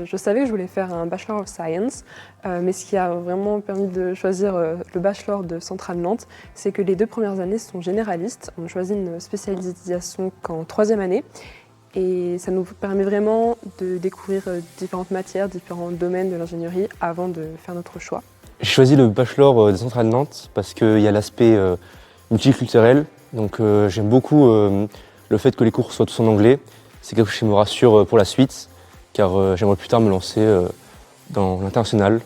Je savais que je voulais faire un Bachelor of Science, mais ce qui a vraiment permis de choisir le Bachelor de Centrale Nantes, c'est que les 2 premières années sont généralistes. On choisit une spécialisation qu'en 3e année. Et ça nous permet vraiment de découvrir différentes matières, différents domaines de l'ingénierie avant de faire notre choix. J'ai choisi le Bachelor de Centrale Nantes parce qu'il y a l'aspect multiculturel. Donc j'aime beaucoup le fait que les cours soient tous en anglais. C'est quelque chose qui me rassure pour la suite, car j'aimerais plus tard me lancer dans l'international.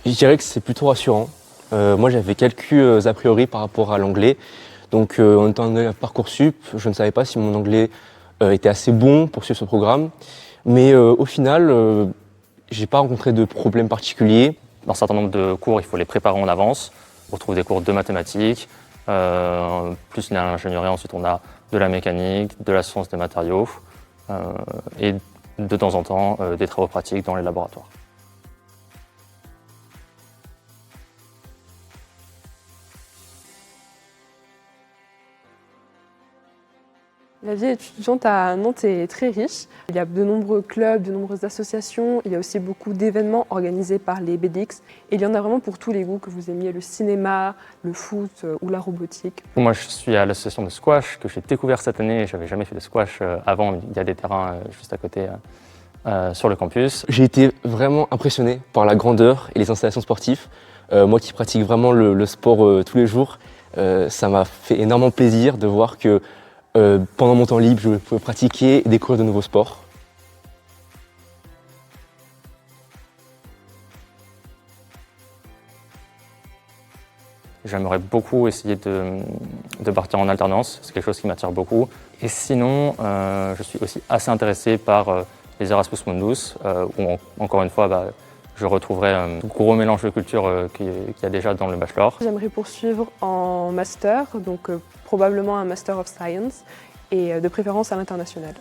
Je dirais que c'est plutôt rassurant. Moi j'avais quelques a priori par rapport à l'anglais. Donc en étant à Parcoursup, je ne savais pas si mon anglais était assez bon pour suivre ce programme. Mais au final, j'ai pas rencontré de problème particulier. Dans un certain nombre de cours, il faut les préparer en avance. On retrouve des cours de mathématiques, plus l'ingénierie, ensuite on a de la mécanique, de la science des matériaux et de temps en temps des travaux pratiques dans les laboratoires. La vie étudiante à Nantes est très riche. Il y a de nombreux clubs, de nombreuses associations. Il y a aussi beaucoup d'événements organisés par les BDX. Et il y en a vraiment pour tous les goûts, que vous aimiez le cinéma, le foot ou la robotique. Moi, je suis à l'association de squash que j'ai découvert cette année. Je n'avais jamais fait de squash avant. Il y a des terrains juste à côté sur le campus. J'ai été vraiment impressionné par la grandeur et les installations sportives. Moi qui pratique vraiment le sport tous les jours, ça m'a fait énormément plaisir de voir que pendant mon temps libre, je pouvais pratiquer et découvrir de nouveaux sports. J'aimerais beaucoup essayer de partir en alternance, c'est quelque chose qui m'attire beaucoup. Et sinon, je suis aussi assez intéressé par les Erasmus Mundus, où encore une fois, je retrouverai un gros mélange de cultures qu'il y a déjà dans le bachelor. J'aimerais poursuivre en master, donc probablement un Master of Science, et de préférence à l'international.